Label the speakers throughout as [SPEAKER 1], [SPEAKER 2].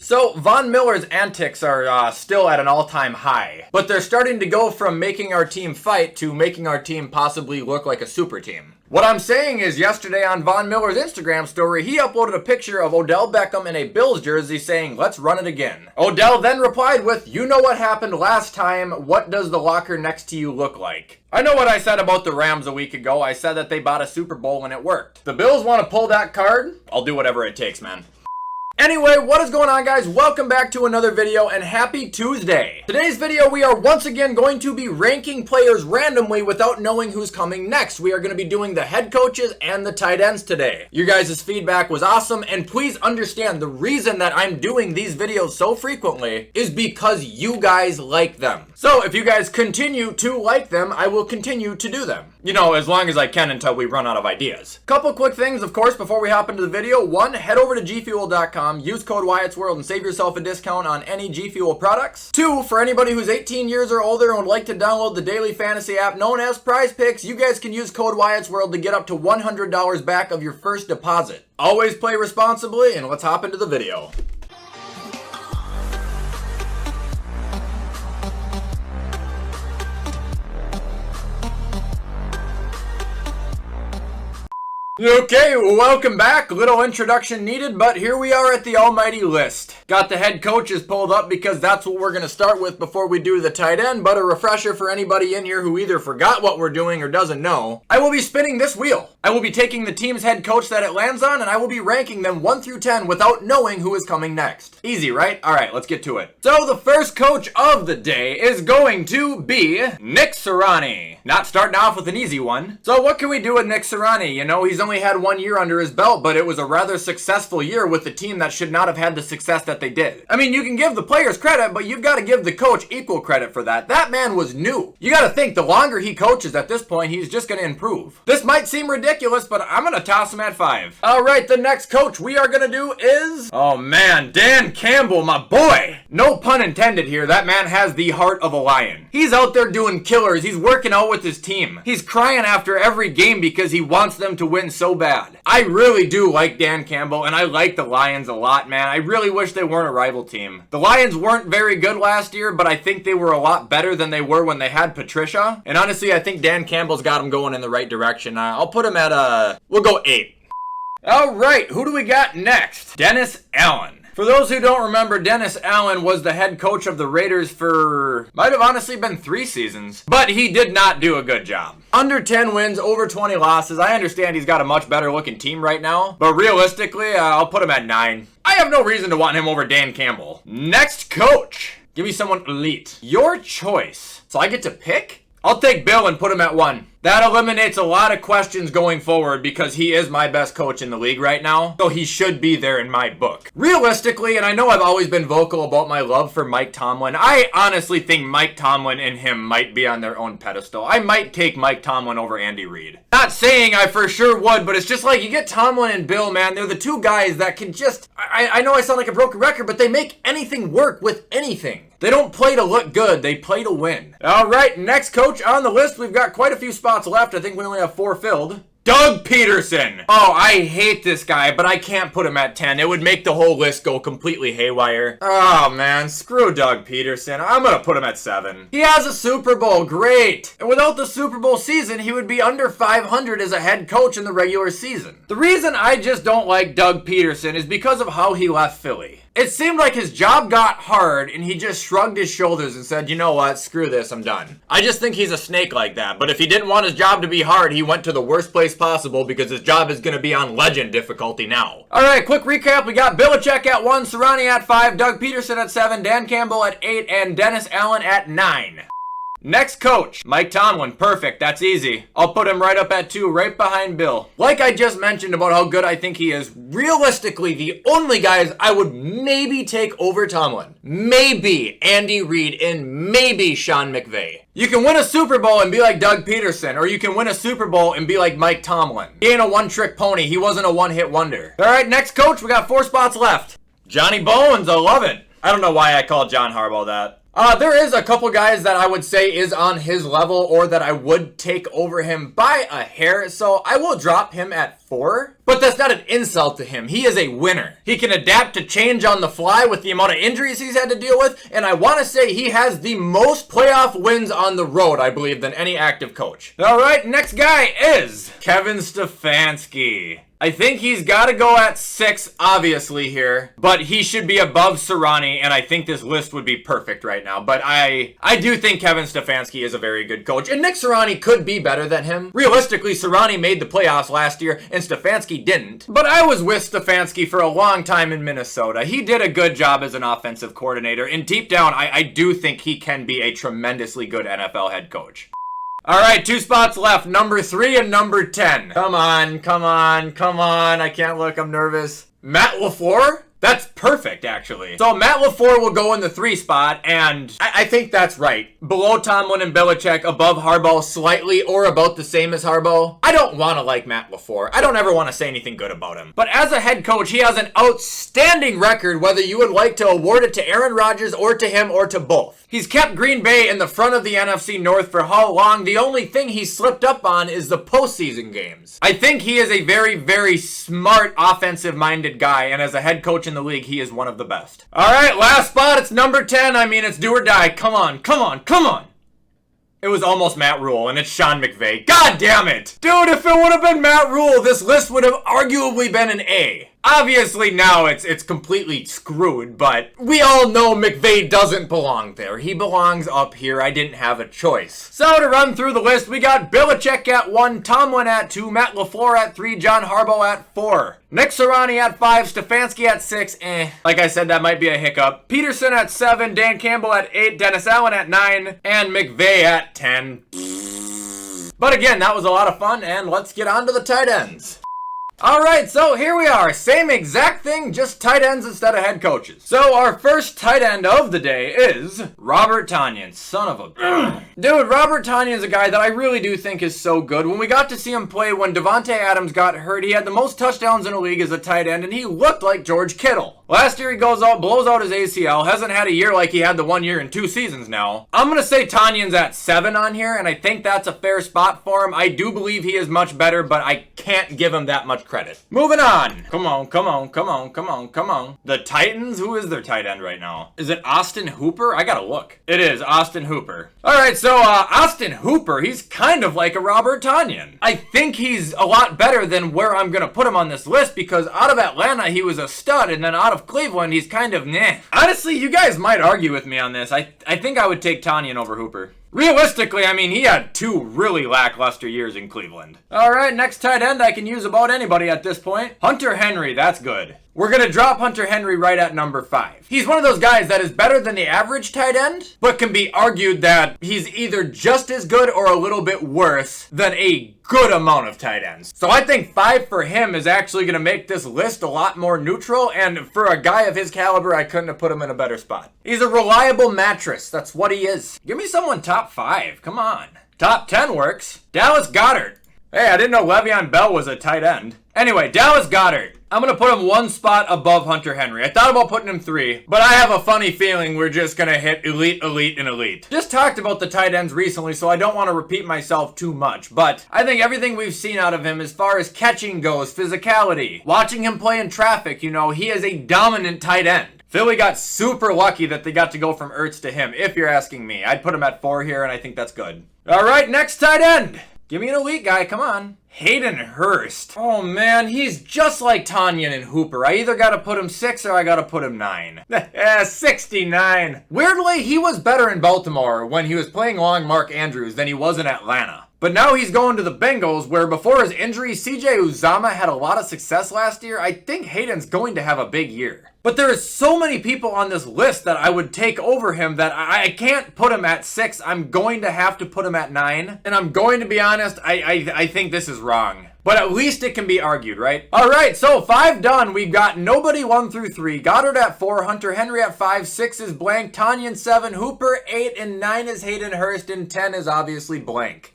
[SPEAKER 1] So Von Miller's antics are still at an all-time high, but they're starting to go from making our team fight to making our team possibly look like a super team. What I'm saying is, yesterday on Von Miller's Instagram story, he uploaded a picture of Odell Beckham in a Bills jersey saying, "Let's run it again." Odell then replied with, "You know what happened last time. What does the locker next to you look like?" I know what I said about the Rams a week ago. I said that they bought a Super Bowl and it worked. The Bills want to pull that card? I'll do whatever it takes, man. Anyway, what is going on, guys? Welcome back to another video and happy Tuesday. Today's video, we are once again going to be ranking players randomly without knowing who's coming next. We are going to be doing the head coaches and the tight ends today. Your guys' feedback was awesome, and please understand the reason that I'm doing these videos so frequently is because you guys like them. So if you guys continue to like them, I will continue to do them. You know, as long as I can until we run out of ideas. Couple quick things, of course, before we hop into the video. One, head over to gfuel.com, use code WyattzWorld, and save yourself a discount on any G Fuel products. Two, for anybody who's 18 years or older and would like to download the daily fantasy app known as Prize Picks, you guys can use code WyattzWorld to get up to $100 back of your first deposit. Always play responsibly, and let's hop into the video. Okay, welcome back. Little introduction needed, but here we are at the almighty list. Got the head coaches pulled up because that's what we're going to start with before we do the tight end, but a refresher for anybody in here who either forgot what we're doing or doesn't know. I will be spinning this wheel. I will be taking the team's head coach that it lands on, and I will be ranking them 1 through 10 without knowing who is coming next. Easy, right? Alright, let's get to it. So the first coach of the day is going to be Nick Sirianni. Not starting off with an easy one. So what can we do with Nick Sirianni? You know, he's only had 1 year under his belt, but it was a rather successful year with the team that should not have had the success that they did. I mean, you can give the players credit, but you've got to give the coach equal credit for that. That man was new. You got to think the longer he coaches at this point, he's just going to improve. This might seem ridiculous, but I'm going to toss him at 5. All right, the next coach we are going to do is, oh man, Dan Campbell, my boy. No pun intended here. That man has the heart of a lion. He's out there doing killers. He's working out with his team. He's crying after every game because he wants them to win so bad. I really do like Dan Campbell, and I like the Lions a lot, man. I really wish they weren't a rival team. The Lions weren't very good last year, but I think they were a lot better than they were when they had Patricia. And honestly, I think Dan Campbell's got them going in the right direction. I'll put him at we'll go 8. All right, who do we got next? Dennis Allen. For those who don't remember, Dennis Allen was the head coach of the Raiders for, might have honestly been 3 seasons, but he did not do a good job. Under 10 wins, over 20 losses. I understand he's got a much better looking team right now, but realistically, I'll put him at 9. I have no reason to want him over Dan Campbell. Next coach. Give me someone elite. Your choice. So I get to pick? I'll take Bill and put him at 1. That eliminates a lot of questions going forward because he is my best coach in the league right now, so he should be there in my book. Realistically, and I know I've always been vocal about my love for Mike Tomlin, I honestly think Mike Tomlin and him might be on their own pedestal. I might take Mike Tomlin over Andy Reid. Not saying I for sure would, but it's just like you get Tomlin and Bill, man. They're the two guys that can just, I know I sound like a broken record, but they make anything work with anything. They don't play to look good, they play to win. All right, next coach on the list. We've got quite a few spots left. I think we only have 4 filled. Doug Peterson. Oh, I hate this guy, but I can't put him at 10. It would make the whole list go completely haywire. Oh, man, screw Doug Peterson. I'm gonna put him at 7. He has a Super Bowl, great. And without the Super Bowl season, he would be under 500 as a head coach in the regular season. The reason I just don't like Doug Peterson is because of how he left Philly. It seemed like his job got hard and he just shrugged his shoulders and said, you know what, screw this, I'm done. I just think he's a snake like that, but if he didn't want his job to be hard, he went to the worst place possible because his job is going to be on legend difficulty now. Alright, quick recap. We got Belichick at 1, Sirianni at 5, Doug Peterson at 7, Dan Campbell at 8, and Dennis Allen at 9. Next coach, Mike Tomlin. Perfect, that's easy. I'll put him right up at 2, right behind Bill. Like I just mentioned about how good I think he is, realistically, the only guys I would maybe take over Tomlin, maybe Andy Reid and maybe Sean McVay. You can win a Super Bowl and be like Doug Peterson, or you can win a Super Bowl and be like Mike Tomlin. He ain't a one-trick pony. He wasn't a one-hit wonder. All right, next coach, we got 4 spots left. Johnny Bones, I love it. I don't know why I called John Harbaugh that. There is a couple guys that I would say is on his level or that I would take over him by a hair, so I will drop him at 4. But that's not an insult to him. He is a winner. He can adapt to change on the fly with the amount of injuries he's had to deal with, and I want to say he has the most playoff wins on the road, I believe, than any active coach. All right, next guy is Kevin Stefanski. I think he's got to go at 6, obviously, here. But he should be above Sirianni, and I think this list would be perfect right now. But I do think Kevin Stefanski is a very good coach. And Nick Sirianni could be better than him. Realistically, Sirianni made the playoffs last year, and Stefanski didn't. But I was with Stefanski for a long time in Minnesota. He did a good job as an offensive coordinator. And deep down, I do think he can be a tremendously good NFL head coach. All right, 2 spots left, number 3 and number 10. Come on, come on, come on. I can't look, I'm nervous. Matt LaFleur? That's perfect, actually. So Matt LaFleur will go in the 3 spot, and I think that's right. Below Tomlin and Belichick, above Harbaugh slightly, or about the same as Harbaugh. I don't want to like Matt LaFleur. I don't ever want to say anything good about him. But as a head coach, he has an outstanding record, whether you would like to award it to Aaron Rodgers or to him or to both. He's kept Green Bay in the front of the NFC North for how long? The only thing he slipped up on is the postseason games. I think he is a very, very smart, offensive-minded guy, and as a head coach in the league, he is one of the best. All right, last spot. It's number 10. I mean, it's do or die. Come on, come on, come on. It was almost Matt Rule, and it's Sean McVay. God damn it. Dude, if it would have been Matt Rule, this list would have arguably been an A. Obviously now it's completely screwed, but we all know McVay doesn't belong there. He belongs up here. I didn't have a choice. So to run through the list, we got Belichick at 1, Tomlin at 2, Matt LaFleur at 3, John Harbaugh at 4, Nick Sirianni at 5, Stefanski at 6, Like I said, that might be a hiccup. Peterson at 7, Dan Campbell at 8, Dennis Allen at 9, and McVay at 10. But again, that was a lot of fun, and let's get on to the tight ends. Alright, so here we are. Same exact thing, just tight ends instead of head coaches. So our first tight end of the day is Robert Tonyan. Son of a... Dude, Robert Tonyan is a guy that I really do think is so good. When we got to see him play when Devontae Adams got hurt, he had the most touchdowns in the league as a tight end, and he looked like George Kittle. Last year he goes out, blows out his ACL, hasn't had a year like he had the 1 year and 2 seasons now. I'm going to say Tonyan's at 7 on here, and I think that's a fair spot for him. I do believe he is much better, but I can't give him that much credit. Moving on. Come on, come on, come on, come on, come on. The Titans? Who is their tight end right now? Is it Austin Hooper? I gotta look. It is Austin Hooper. Alright, so Austin Hooper, he's kind of like a Robert Tonyan. I think he's a lot better than where I'm gonna put him on this list because out of Atlanta, he was a stud, and then out of Cleveland, he's kind of meh. Honestly, you guys might argue with me on this. I think I would take Tonyan over Hooper. Realistically, I mean, he had 2 really lackluster years in Cleveland. Alright, next tight end I can use about anybody at this point. Hunter Henry, that's good. We're going to drop Hunter Henry right at number 5. He's one of those guys that is better than the average tight end, but can be argued that he's either just as good or a little bit worse than a good amount of tight ends. So I think 5 for him is actually going to make this list a lot more neutral, and for a guy of his caliber, I couldn't have put him in a better spot. He's a reliable mattress. That's what he is. Give me someone top 5. Come on. Top 10 works. Dallas Goedert. Hey, I didn't know Le'Veon Bell was a tight end. Anyway, Dallas Goedert. I'm going to put him 1 spot above Hunter Henry. I thought about putting him 3, but I have a funny feeling we're just going to hit elite, elite, and elite. Just talked about the tight ends recently, so I don't want to repeat myself too much, but I think everything we've seen out of him as far as catching goes, physicality, watching him play in traffic, you know, he is a dominant tight end. Philly got super lucky that they got to go from Ertz to him, if you're asking me. I'd put him at 4 here, and I think that's good. All right, next tight end. Give me an elite guy, come on. Hayden Hurst. Oh man, he's just like Tonyan and Hooper. I either gotta put him 6 or I gotta put him 9. 69. Weirdly, he was better in Baltimore when he was playing along Mark Andrews than he was in Atlanta. But now he's going to the Bengals, where before his injury, CJ Uzomah had a lot of success last year. I think Hayden's going to have a big year. But there are so many people on this list that I would take over him that I can't put him at 6. I'm going to have to put him at 9. And I'm going to be honest, I think this is wrong. But at least it can be argued, right? Alright, so 5 done. We've got nobody 1 through 3. Goddard at 4, Hunter Henry at 5, 6 is blank, Tonyan 7, Hooper 8, and 9 is Hayden Hurst, and 10 is obviously blank.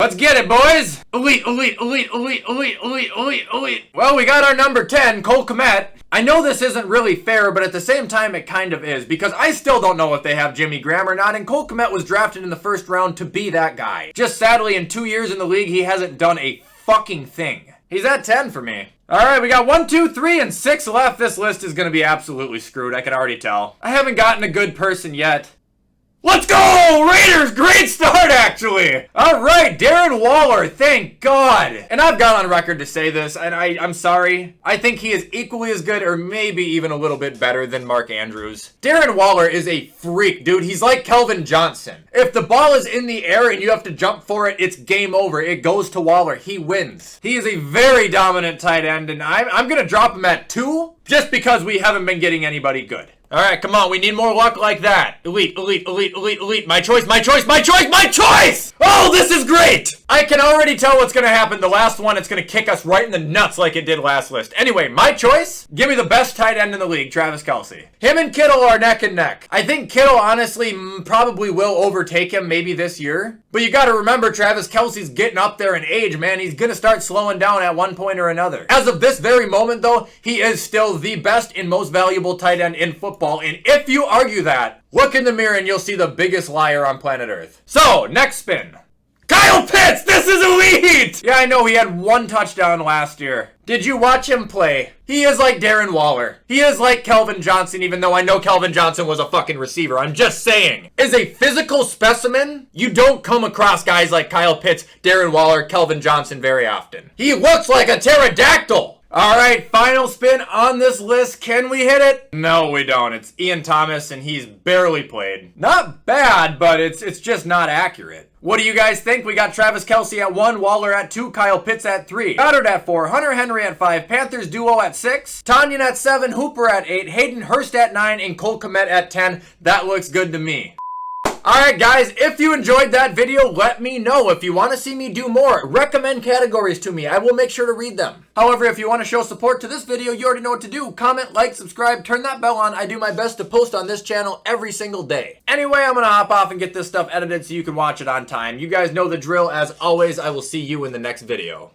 [SPEAKER 1] Let's get it, boys. Elite, elite, elite, elite, elite, elite, elite, elite. Well, we got our number 10, Cole Kmet. I know this isn't really fair, but at the same time, it kind of is, because I still don't know if they have Jimmy Graham or not, and Cole Kmet was drafted in the first round to be that guy. Just sadly, in 2 years in the league, he hasn't done a fucking thing. He's at 10 for me. All right, we got 1, 2, 3, and 6 left. This list is going to be absolutely screwed. I can already tell. I haven't gotten a good person yet. Let's go! Raiders! Great start, actually! Alright, Darren Waller, thank God! And I've gone on record to say this, and I'm sorry. I think he is equally as good, or maybe even a little bit better than Mark Andrews. Darren Waller is a freak, dude. He's like Kelvin Johnson. If the ball is in the air and you have to jump for it, it's game over. It goes to Waller. He wins. He is a very dominant tight end, and I'm gonna drop him at 2, just because we haven't been getting anybody good. All right, come on. We need more luck like that. Elite, elite, elite, elite, elite. My choice, my choice, my choice, my choice! Oh, this is great! I can already tell what's going to happen. The last one, it's going to kick us right in the nuts like it did last list. Anyway, my choice? Give me the best tight end in the league, Travis Kelce. Him and Kittle are neck and neck. I think Kittle, honestly, probably will overtake him maybe this year. But you got to remember, Travis Kelce's getting up there in age, man. He's going to start slowing down at one point or another. As of this very moment, though, he is still the best and most valuable tight end in football. And if you argue that, look in the mirror and you'll see the biggest liar on planet Earth. So, next spin. Kyle Pitts! This is elite! Yeah, I know he had 1 touchdown last year. Did you watch him play? He is like Darren Waller. He is like Kelvin Johnson, even though I know Kelvin Johnson was a fucking receiver. I'm just saying. Is a physical specimen. You don't come across guys like Kyle Pitts, Darren Waller, Kelvin Johnson very often. He looks like a pterodactyl. All right, final spin on this list. Can we hit it? No, we don't. It's Ian Thomas, and he's barely played. Not bad, but it's just not accurate. What do you guys think? We got Travis Kelce at 1, Waller at 2, Kyle Pitts at 3, Goddard at 4, Hunter Henry at 5, Panthers duo at 6, Tanyan at 7, Hooper at 8, Hayden Hurst at 9, and Cole Kmet at 10. That looks good to me. Alright guys, if you enjoyed that video, let me know. If you want to see me do more, recommend categories to me. I will make sure to read them. However, if you want to show support to this video, you already know what to do. Comment, like, subscribe, turn that bell on. I do my best to post on this channel every single day. Anyway, I'm going to hop off and get this stuff edited so you can watch it on time. You guys know the drill. As always, I will see you in the next video.